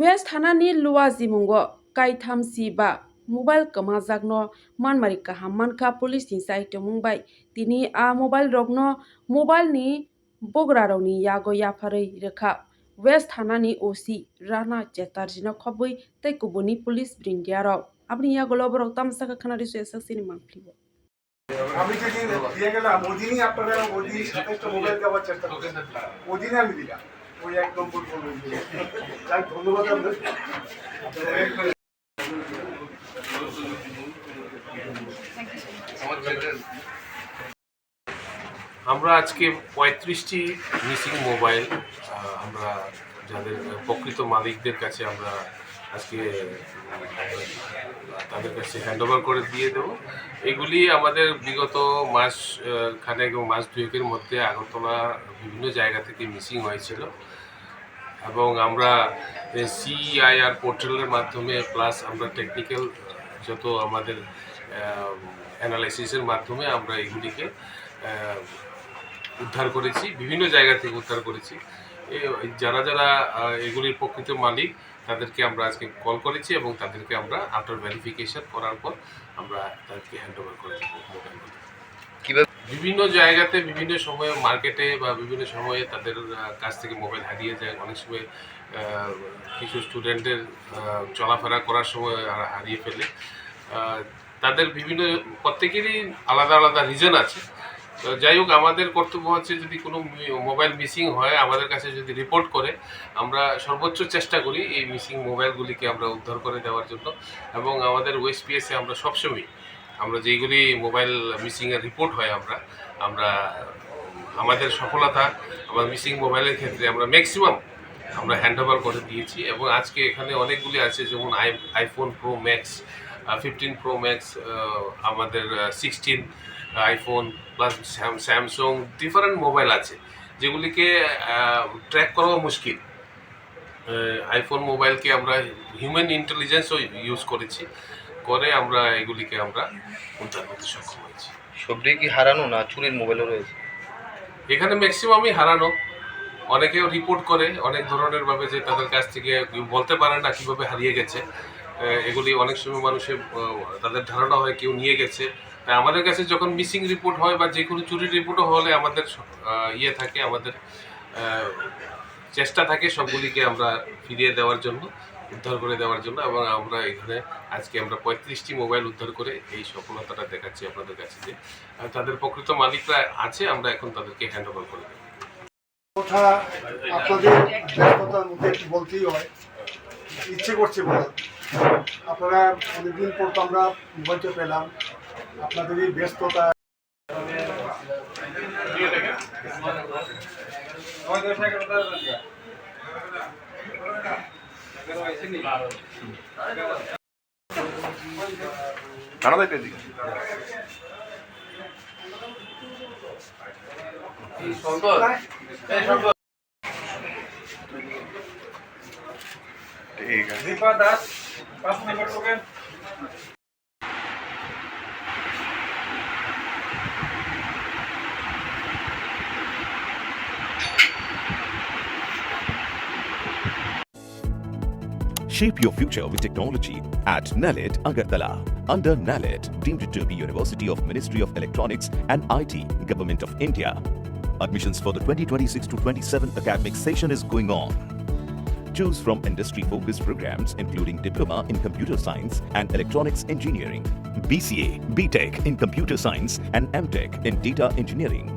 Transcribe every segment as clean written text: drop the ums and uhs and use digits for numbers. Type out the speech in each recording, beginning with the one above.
West Hanani Lua Zimungo Kaitam Siba Mobile Kamazagno Manmari Kahamanka Police inside Mumbai Tini a mobile rogno mobile ni Bograroni Yago Yapare Reka West Hanani OC Rana Jetarjina Kobui Tekubuni Police Brindiaro Abni Yagolobro Tamsaka Canadiso Cinema Plivo আমি যেদিন দিয়ে গেলাম ওদিনই আপনারা ওদিন 27টা mobile দেওয়ার চেষ্টা করেন ওদিনই আমি দিলাম ওই এক নম্বর বলবেন যাই ধন্যবাদ আমরা আজকে 35টি মিসিং মোবাইল আমরা যাদের প্রকৃত মালিকদের কাছে আমরা আজকে তাদের কাছে হ্যান্ডওভার করে দিয়ে দেব। এগুলি আমাদের বিগত মাস খানেক এবং মাস দুয়েকের মধ্যে আগরতলা বিভিন্ন জায়গা থেকে মিসিং হয়েছিল এবং আমরা সিআইআর পোর্টালের মাধ্যমে প্লাস আমরা টেকনিক্যাল যত আমাদের অ্যানালাইসিসের মাধ্যমে আমরা এগুলিকে উদ্ধার করেছি, বিভিন্ন জায়গা থেকে উদ্ধার করেছি। যারা যারা এগুলির প্রকৃত মালিক তাদেরকে আমরা আজকে কল করেছি এবং তাদেরকে আমরা আফটার ভেরিফিকেশন করার পর আমরা তাদেরকে হ্যান্ডওভার করে দেবো মোবাইলগুলো। কীভাবে বিভিন্ন জায়গাতে বিভিন্ন সময়ে মার্কেটে বা বিভিন্ন সময়ে তাদের কাছ থেকে মোবাইল হারিয়ে যায়। অনেক সময় কিছু স্টুডেন্টের চলাফেরা করার সময় হারিয়ে ফেলে। তাদের বিভিন্ন প্রত্যেকেরই আলাদা আলাদা রিজন আছে। যাই হোক, আমাদের কর্তব্য হচ্ছে যদি কোনো মোবাইল মিসিং হয় আমাদের কাছে যদি রিপোর্ট করে আমরা সর্বোচ্চ চেষ্টা করি এই মিসিং মোবাইলগুলিকে আমরা উদ্ধার করে দেওয়ার জন্য। এবং আমাদের ওএসপিএসে আমরা সবসময় আমরা যেইগুলি মোবাইল মিসিংয়ের রিপোর্ট হয় আমরা আমাদের সফলতা আমার মিসিং মোবাইলের ক্ষেত্রে আমরা ম্যাক্সিমাম আমরা হ্যান্ডওভার করে দিয়েছি। এবং আজকে এখানে অনেকগুলি আছে, যেমন iPhone pro max, 15 pro max, আমাদের 16 iPhone plus Samsung, different mobile আছে যেগুলিকে ট্র্যাক করাও মুশকিল। আইফোন মোবাইলকে আমরা হিউম্যান ইন্টেলিজেন্সও ইউজ করেছি, করে আমরা এগুলিকে আমরা উদ্ধার করতে সক্ষম হয়েছি। সবটি কি হারানো না চুরির মোবাইলও রয়েছে? এখানে ম্যাক্সিমামই হারানো। অনেকেও রিপোর্ট করে অনেক ধরনের ভাবে যে তাদের কাছ থেকে বলতে পারে না কীভাবে হারিয়ে গেছে। এগুলি অনেক সময় মানুষের তাদের ধারণা হয় কেউ নিয়ে গেছে। তাই আমাদের কাছে যখন মিসিং রিপোর্ট হয় বা যে কোনো চুরির রিপোর্টও হলে আমাদের থাকে, আমাদের চেষ্টা থাকে সবগুলিকে আমরা ফিরিয়ে দেওয়ার জন্য, উদ্ধার করে দেওয়ার জন্য। এবং আমরা এখানে আজকে আমরা 35টি মোবাইল উদ্ধার করে এই সফলতাটা দেখাচ্ছি আপনাদের কাছে যে তাদের প্রকৃত মালিকরা আছে। আমরা এখন তাদেরকে হ্যান্ডওভার করে দেব। কথা আপনাদের ব্যস্ততার মধ্যে একটু বলতেই হয়, ইচ্ছে করছে বলা। আপনারা অনেকদিন পর তো আমরা মোবাইলটা পেলাম, আপনাদের এই ব্যস্ততা ঠিক আছে। দীপা দাস 5 নম্বর token. Shape your future with technology at NALED Agartala. Under NALED, deemed to be University of Ministry of Electronics and IT, Government of India. Admissions for the 2026 to 27 academic session is going on. Choose from industry-focused programs including Diploma in Computer Science and Electronics Engineering, BCA, BTech in Computer Science and MTech in Data Engineering.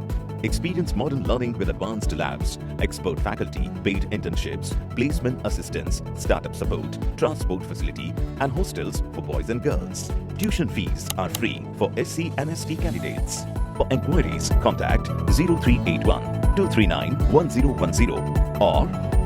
Experience modern learning with advanced labs, expert faculty, paid internships, placement assistance, startup support, transport facility, and hostels for boys and girls. Tuition fees are free for SC and ST candidates. For enquiries, contact 0381 239 1010 or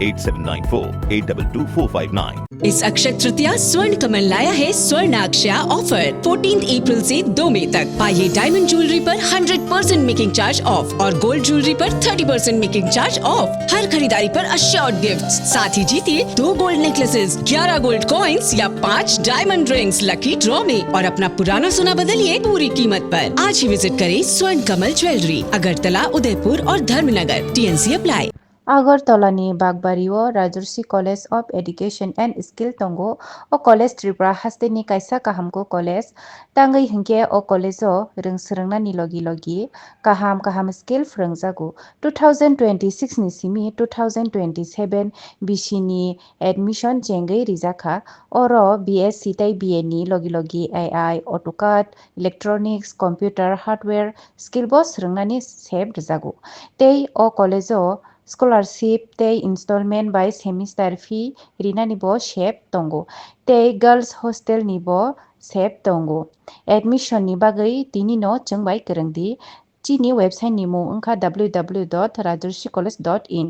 8794-822-459. इस अक्षय तृतीया स्वर्ण कमल लाया है स्वर्णाक्षया offer 14 अप्रैल से 2 मई तक। पाइए diamond jewellery पर 100% making charge of और gold jewellery पर 30% मेकिंग चार्ज ऑफ। हर खरीदारी पर अश्योर्ड गिफ्ट्स, साथ ही जीतिए 2 गोल्ड नेकलेसेस, 11 गोल्ड कॉइन्स या 5 डायमंड रिंग्स लकी ड्रॉ में और अपना पुराना सोना बदलिए पूरी कीमत पर। आज ही विजिट करें स्वर्ण कमल ज्वेलरी, अगरतला, उदयपुर और Dharmanagar. TNC apply. Agartala ni Bagbario Rajarsi College of Education and Skill tongo o college Tripura haste ni kaisa kahamko college tangai hingke o college o rungsrungna ni logi kaham skill frungjago 2026 ni simi 2027 BC ni admission chengai rijaka oro BSc tai BA ni logi AI AutoCAD electronics computer hardware skill bo srungnani sep rijago tei o college o scholarship tei installment by semester fee rinani bo sep tongo tei girls hostel ni bo sep tongo admission ni bagui tini no chungbai kwrwngdi chini website ni mung wngkha www.rajarsicollege.in